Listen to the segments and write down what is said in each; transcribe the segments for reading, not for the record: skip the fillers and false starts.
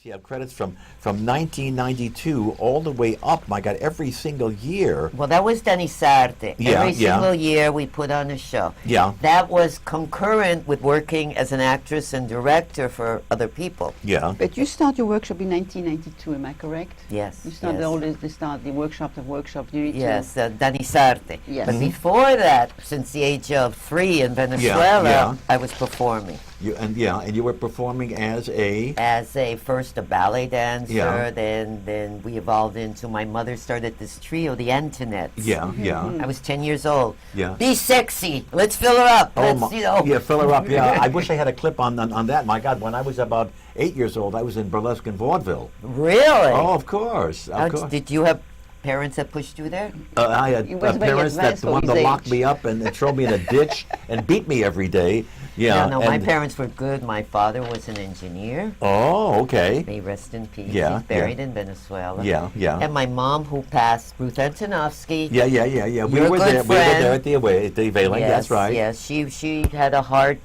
You have credits from 1992 all the way up. My God, every single year. Well, that was Danizarte. Yeah, Every yeah. single year we put on a show. Yeah. That was concurrent with working as an actress and director for other people. Yeah. But you start your workshop in 1992, am I correct? Yes. You started yes. all this, the workshop of workshop. You need Yes, Danizarte. Yes. But Mhm. before that, since the age of 3 in Venezuela, yeah. I was performing. And you were performing as a. As first a ballet dancer, Yeah. then we evolved into, my mother started this trio, the Antoinettes. Yeah, yeah. I was 10 years old. Yeah. Be sexy. Let's fill her up. Let's, Yeah, fill her up. Yeah, I wish I had a clip on that. My God, when I was about 8 years old, I was in burlesque and vaudeville. Really? Oh, of course. Of course. Did you have parents that pushed you there? I had He was very parents that advanced for wanted his to lock age. me up and throw me in a ditch and beat me every day. Yeah. No, my and- parents were good. My father was an engineer. Oh, okay. May he rest in peace. Yeah, He's buried yeah. in Venezuela. Yeah, yeah. And my mom, who passed, Ruth Antonovsky. Yeah. We Your were good there. We were friend. there at the Veiling. Yes, That's right. Yes, she had a heart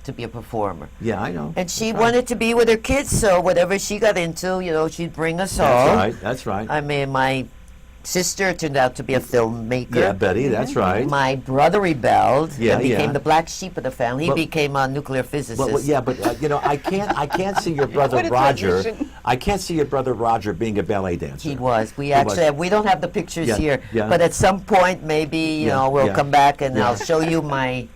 to be a performer. Yeah, I know. And she That's right. wanted to be with her kids, so whatever she got into, she'd bring us all. That's right. That's right. I mean, my sister turned out to be a filmmaker. Yeah, Betty. That's right. My brother rebelled Yeah, and became yeah. the black sheep of the family. He Well- became a nuclear physicist. Well, yeah, but I can't see your brother What a Roger. transition. I can't see your brother Roger being a ballet dancer. He was. We He actually was. we don't have the pictures Yeah, here, yeah. but at some point maybe Yeah, we'll yeah. come back and Yeah. I'll show you my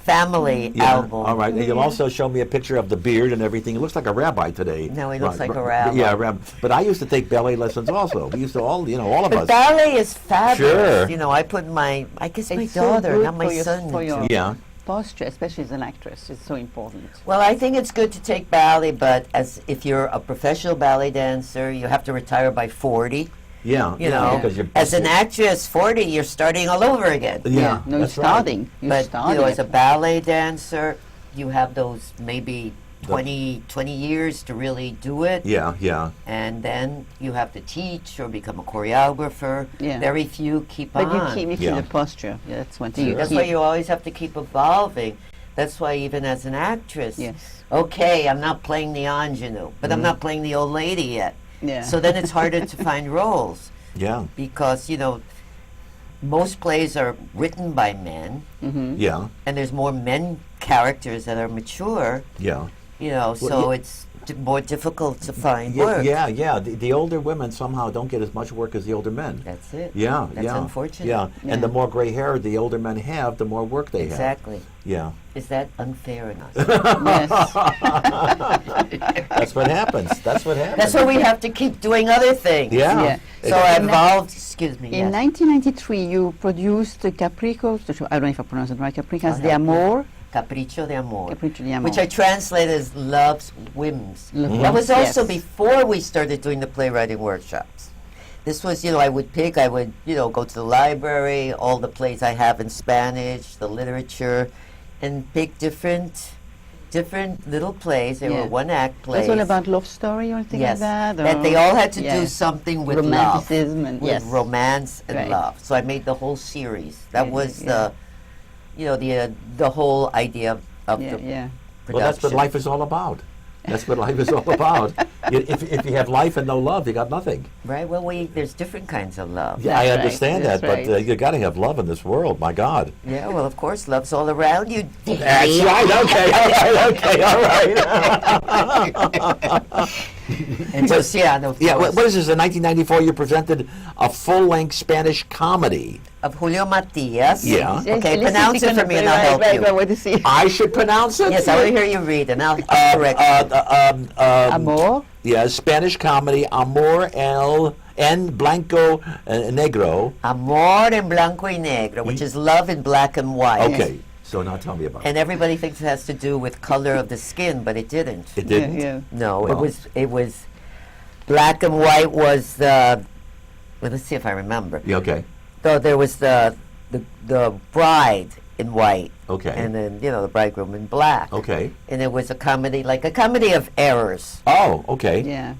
family Yeah. album. All right. And you'll also show me a picture of the beard and everything. He looks like a rabbi today. No, he looks like a rabbi. rabbi. Yeah, But I used to take ballet lessons also. We used to all of But us. ballet is fabulous. Sure. I put I guess my It's so daughter, good not my for your- son. for your- Yeah. Posture, especially as an actress, is so important. Well, I think it's good to take ballet, but if you're a professional ballet dancer, you have to retire by 40. Yeah. because you're, As an actress, 40, you're starting all over again. Yeah. No, you're that's right. starting. You're But starting. as a ballet dancer, you have those maybe 20 years to really do it. Yeah. Yeah. And then you have to teach or become a choreographer. Yeah. Very few keep but on. you keep Yeah. the posture. Yeah, that's one thing. Sure. You That's keep. why you always have to keep evolving. That's why even as an actress, Yes. okay, I'm not playing the ingenue, but I'm not playing the old lady yet. Yeah. So then it's harder to find roles Yeah. because, most plays are written by men, Yeah. and there's more men characters that are mature, Yeah. so yeah. it's more difficult to find Yeah, work. yeah. The older women somehow don't get as much work as the older men. That's it. Yeah, That's yeah. unfortunate. Yeah. Yeah. And the more gray hair the older men have, the more work they have. Exactly. Yeah. Is that unfair enough? Yes. That's what happens. That's what happens. That's why we have to keep doing other things. Yeah. Yeah. So I In evolved, excuse me, In yes. 1993, you produced Caprico. I don't know if I pronounced it right. Capricas Oh, de no. Amor. Capricho de Amor. Capricho de Amor. Which I translate as Love's Whims. Mhm. That was also Yes. before we started doing the playwriting workshops. This was, I would go to the library, all the plays I have in Spanish, the literature, and pick different little plays. They Yeah. were one-act plays. That's all about love story or anything Yes, like that? that they all had to Yeah. do something with Romanticism love, and- with yes. romance and Right. love. So I made the whole series. That Yeah, was yeah. the whole idea of Yeah, the yeah. production. Well, that's what life is all about. That's what life is all about. If you have life and no love, you got nothing. Right. Well, there's different kinds of love. Yeah, I That's right, understand that's that, but right. you got to have love in this world. My God. Yeah. Well, of course, love's all around you. That's right. Okay. All right. And Josiane, of Yeah. course, What is this? In 1994, you presented a full-length Spanish comedy. of Julio Matias. Yeah. Okay, Listen, pronounce it for me and I'll help you. Right, what to see. I should pronounce it. Yes, I want to hear you read, and I'll correct you. Amor. Yeah, Spanish comedy, Amor en Blanco Negro. Amor en blanco y negro, which is love in black and white. Okay, so now tell me about it. And everybody thinks it has to do with color of the skin, but it didn't. It didn't? Yeah, No, Well. it was black and white was the. Well, let's see if I remember. Yeah, okay. So there was the bride in white, Okay. and then the bridegroom in black. Okay. And it was a comedy, like a comedy of errors. Oh, okay. yeah.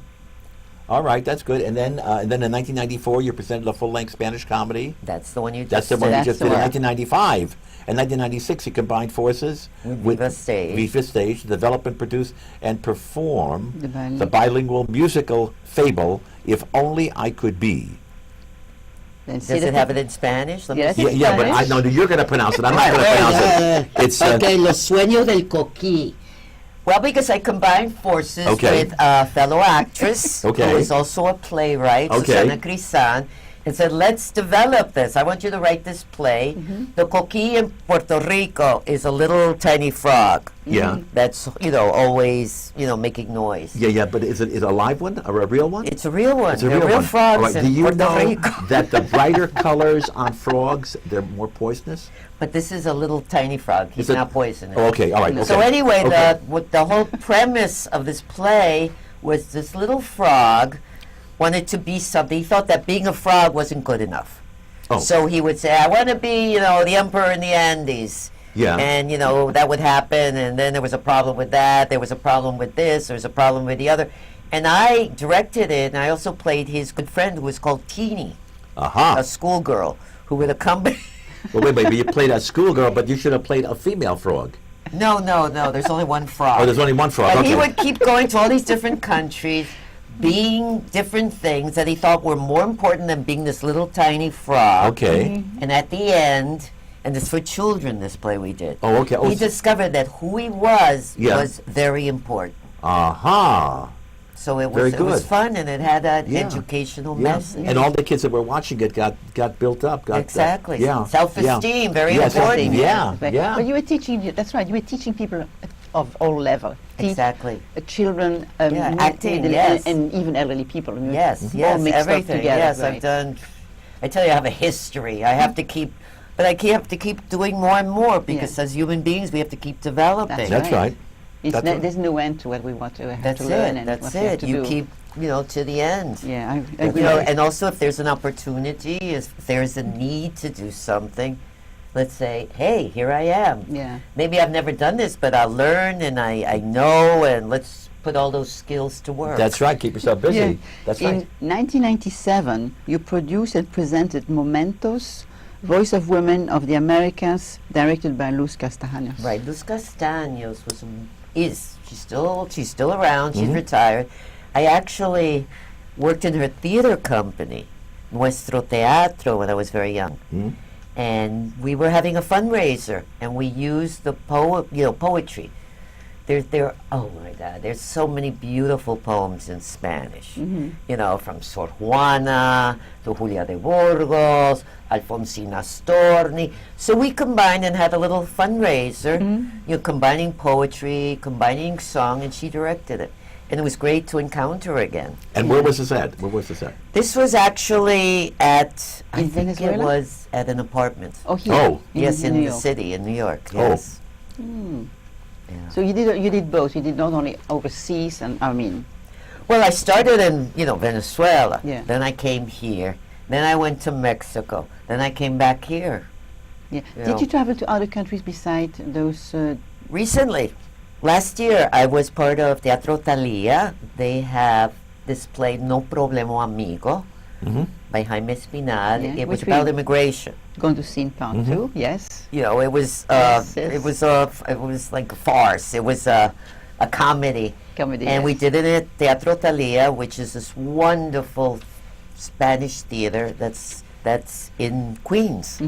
All right, that's good. And then in 1994, you presented a full-length Spanish comedy. That's the one you That's just the one you said. just the did in one. 1995. In 1996, you combined forces With Viva Stage. Viva Stage to develop and produce and perform The the bilingual musical fable, If Only I Could Be. Then see Does the it have it in Spanish? Let me Yes. see. Yeah, but I Spanish? know you're going to pronounce it. I'm not going to pronounce it. It's Okay, Los Sueños del Coquí. Well, because I combined forces Okay. with a fellow actress Okay. who is also a playwright, Okay. Josiane Crisan, and said, let's develop this. I want you to write this play. The coquí in Puerto Rico is a little tiny frog yeah. that's, always, making noise. Yeah, but is it a live one or a real one? It's a real one. It's a They're real real one. frogs All right, in do you Puerto know Rico. that the brighter colors on frogs, they're more poisonous? But this is a little tiny frog. He's Is it- not poisonous. Oh, okay, all right. Okay. So anyway, Okay. the whole premise of this play was this little frog wanted to be something. He thought that being a frog wasn't good enough. Oh. So he would say, I want to be, the emperor in the Andes. Yeah. And, that would happen. And then there was a problem with that. There was a problem with this. There was a problem with the other. And I directed it, and I also played his good friend who was called Teeny, Aha. a schoolgirl who would accompany. Well, wait, you played a schoolgirl, but you should have played a female frog. No, there's only one frog. Oh, there's only one frog. But Okay. he would keep going to all these different countries, being different things that he thought were more important than being this little tiny frog. Okay. And at the end, and it's for children, this play we did. Oh, okay. Oh, He discovered that who he was Yeah. was very important. Aha. So it Very was good. fun, and it had an Yeah. educational Yeah. message. And all the kids that were watching it got built up. Got Exactly. yeah. Self-esteem, very Yeah, important. self-esteem, yeah. But, Yeah. but you were teaching, that's right, you were teaching people of all levels. Exactly. Children, Yeah, acting, middle- yes. and even elderly people. You know, Yes, all yes, mixed up everything. together, Yes, right. I've done. I tell you, I have a history. I have to keep, but I have to keep doing more and more because as human beings, we have to keep developing. That's right. It's That's right. There's no end to what we want to have That's to learn it. and That's what we have it. to You do. keep, to the end. Yeah, I You agree. know, and also if there's an opportunity, if there's a need to do something, let's say, hey, here I am. Yeah. Maybe I've never done this, but I'll learn and I know, and let's put all those skills to work. That's right. Keep yourself busy. Yeah. That's In right. 1997, you produced and presented Momentos, Voice of Women of the Americas, directed by Luz Castaños. Right. Luz Castaños she's still around. She's retired. I actually worked in her theater company, Nuestro Teatro, when I was very young. Mhm. And we were having a fundraiser, and we used the poetry. There, oh my God, there's so many beautiful poems in Spanish. From Sor Juana to Julia de Burgos, Alfonsina Storni. So we combined and had a little fundraiser, combining poetry, combining song, and she directed it. And it was great to encounter her again. And where was this at? Where was this at? This was actually at, I In think it Venezuela? was at an apartment. Oh, here. Oh. Yes, in New the York. city, in New York. Oh. Yes. So you did both. You did not only overseas, and Well, I started in, Venezuela. Yeah. Then I came here. Then I went to Mexico. Then I came back here. yeah. You Did know. you travel to other countries besides those? Recently, last year, I was part of Teatro Thalia. They have this play, No Problema Amigo, by Jaime Espinal. Yeah, It was which we- about immigration. Going to see in part two, yes. It was Yes, yes. it was like a farce. It was a comedy. Comedy, And we yes. did it at Teatro Thalia, which is this wonderful Spanish theater that's in Queens.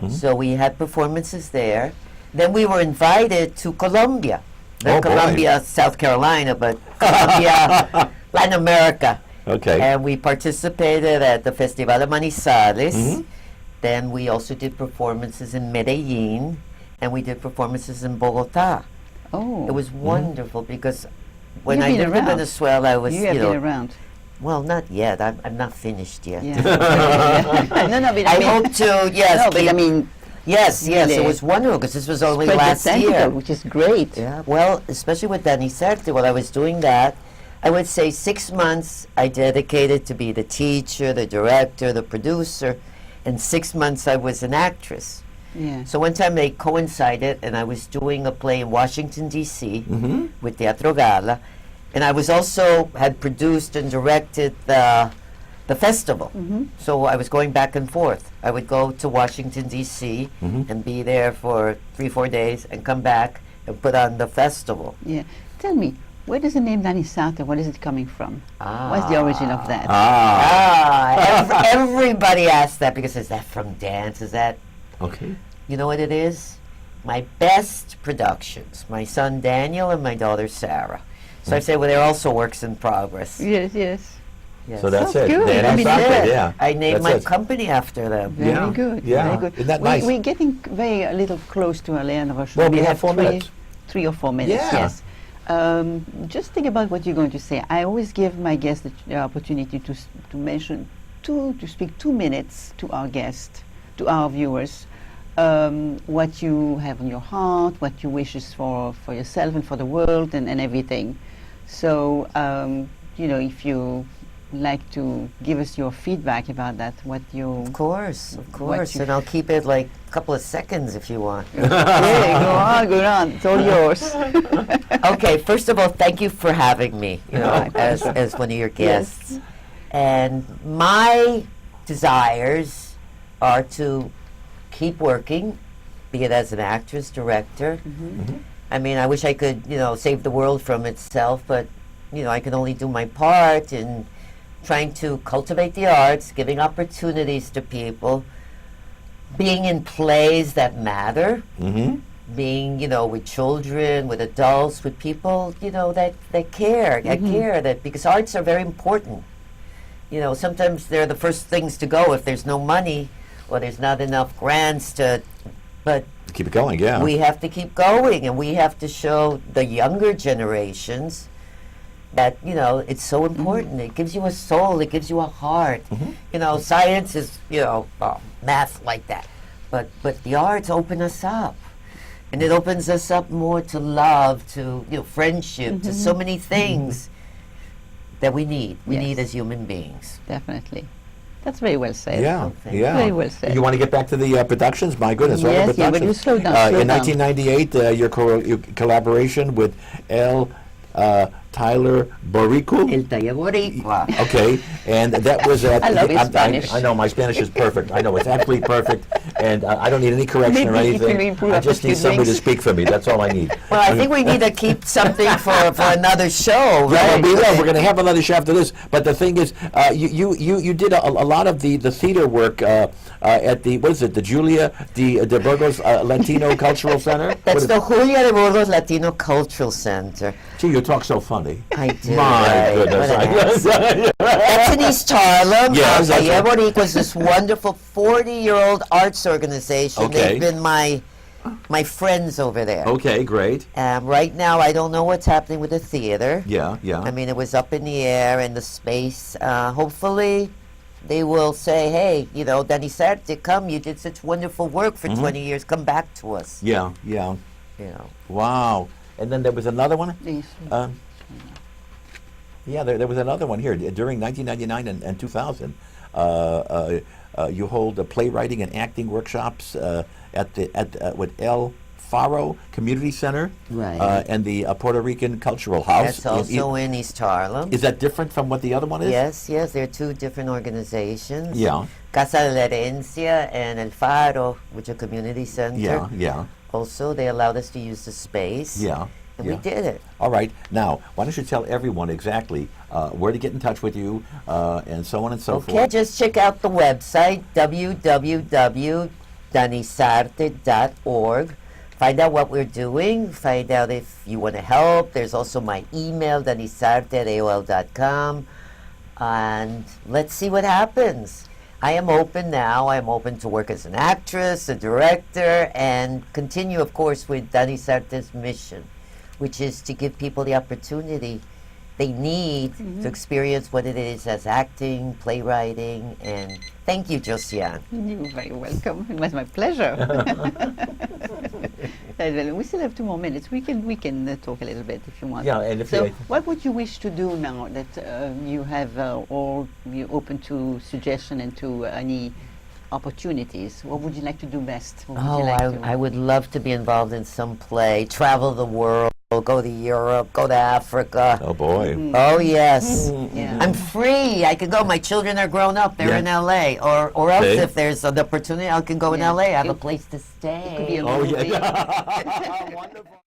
So we had performances there. Then we were invited to Colombia. Oh, boy. Colombia, South Carolina, but Colombia, Latin America. Okay. And we participated at the Festival de Manizales. Then we also did performances in Medellin, and we did performances in Bogota. Oh, It was wonderful because when You've I been lived in around. Venezuela, I was, you have been around. well, not yet. I'm not finished yet. Yeah. No, but I mean, hope to, yes. No, but I keep- mean, yes, it really was wonderful because this was only spread the last tentacle, year. which is great. Yeah, well, especially with Danny Serte, while I was doing that, I would say 6 months I dedicated to be the teacher, the director, the producer, and 6 months I was an actress. Yeah. So one time they coincided, and I was doing a play in Washington, D.C. With Teatro Gala, And I was also had produced and directed the festival. So I was going back and forth. I would go to Washington, D.C. and be there for 3-4 days and come back and put on the festival. Yeah. Tell me, where does the name Danisarte, where is it coming from? What's the origin of that? Everybody asks that because is that from dance? Is that, Okay. you know what it is? My best productions, my son Daniel and my daughter Sarah. So I say, well, they're also works in progress. Yes, yes. Yes. So that's Sounds it. good. Dan I and mean, Sante, That's it. yeah. I named That's my it. company after them. Very Yeah, good. yeah. Very good. Isn't that nice? We're getting very a little close to the end of our show. Well, we have 4 minutes. 3 or 4 minutes, Yeah. yes. Just think about what you're going to say. I always give my guests the opportunity to mention to speak 2 minutes to our guest, to our viewers, what you have on your heart, what you wishes for yourself and for the world and everything. So, if you like to give us your feedback about that, what you... Of course. What you And I'll keep it like a couple of seconds if you want. Okay, go on. It's all yours. Okay, first of all, thank you for having me, My as one of your guests. And my desires are to keep working, be it as an actress, director. I mean, I wish I could, save the world from itself, but, I can only do my part in trying to cultivate the arts, giving opportunities to people, being in plays that matter, being, with children, with adults, with people, that care. I care that because arts are very important. Sometimes they're the first things to go if there's no money or there's not enough grants but Keep it going, yeah. we have to keep going, and we have to show the younger generations that, it's so important. It gives you a soul, it gives you a heart. Science is, math like that. But the arts open us up. And it opens us up more to love, to, friendship, to so many things that we need. We Yes. need as human beings. Definitely. That's very well said. Yeah, Thank you. yeah. Very well said. You want to get back to the productions? My goodness, all the Yes, yeah, but productions. you slow down, slow In down. 1998, your collaboration with L. Tyler Borico. El Taller Boricua. Okay, and that was at... I love his Spanish. I know, my Spanish is perfect. I know, it's absolutely perfect, and I don't need any correction or Maybe if you anything. improve I up just a need few somebody to things. speak for me. That's all I need. Well, I think we need to keep something for another show, Yeah, right? we will. We're going to have another show after this. But the thing is, you did a lot of the theater work at the, what is it, the Julia de Burgos Latino Cultural Center? What That's is- the Julia de Burgos Latino Cultural Center. Gee, you talk so funny. I do. My right. goodness. What an That's in East Harlem. Yes, that's Taller right. Boricua is this wonderful 40-year-old arts organization. Okay. They've been my friends over there. Okay, great. Right now, I don't know what's happening with the theater. Yeah, yeah. I mean, it was up in the air and the space. Hopefully, they will say, hey, Danisarte, come, you did such wonderful work for 20 years. Come back to us. Yeah. Wow. And then there was another one? Yes. Yeah, there was another one here. During 1999 and 2000, you hold playwriting and acting workshops with El Faro Community Center, Right. and the Puerto Rican Cultural House. That's also in East Harlem. Is that different from what the other one is? Yes, they're two different organizations. Yeah. Casa de la Herencia and El Faro, which are community center. Yeah. Also, they allowed us to use the space. Yeah. And we did it. All right. Now, why don't you tell everyone exactly where to get in touch with you and so on and so Okay, forth? just check out the website, www.danisarte.org. Find out what we're doing. Find out if you want to help. There's also my email, danisarte@aol.com. And let's see what happens. I am open now. I am open to work as an actress, a director, and continue, of course, with Danisarte's mission, which is to give people the opportunity they need to experience what it is as acting, playwriting, and thank you, Josiane. You're very welcome. It was my pleasure. We still have 2 more minutes. We can talk a little bit if you want. Yeah, and if so, you- what would you wish to do now that you have all you open to suggestion and to any opportunities? What would you like to do best? What would you like to? I would love to be involved in some play, travel the world, go to Europe, go to Africa. Oh boy. Oh yes, Yeah. I'm free. I can go. My children are grown up. They're Yeah. in LA, or else Okay. if there's an opportunity, I can go in Yeah. LA. I have a It- place to stay. Could be a Oh movie. yeah. Wonderful.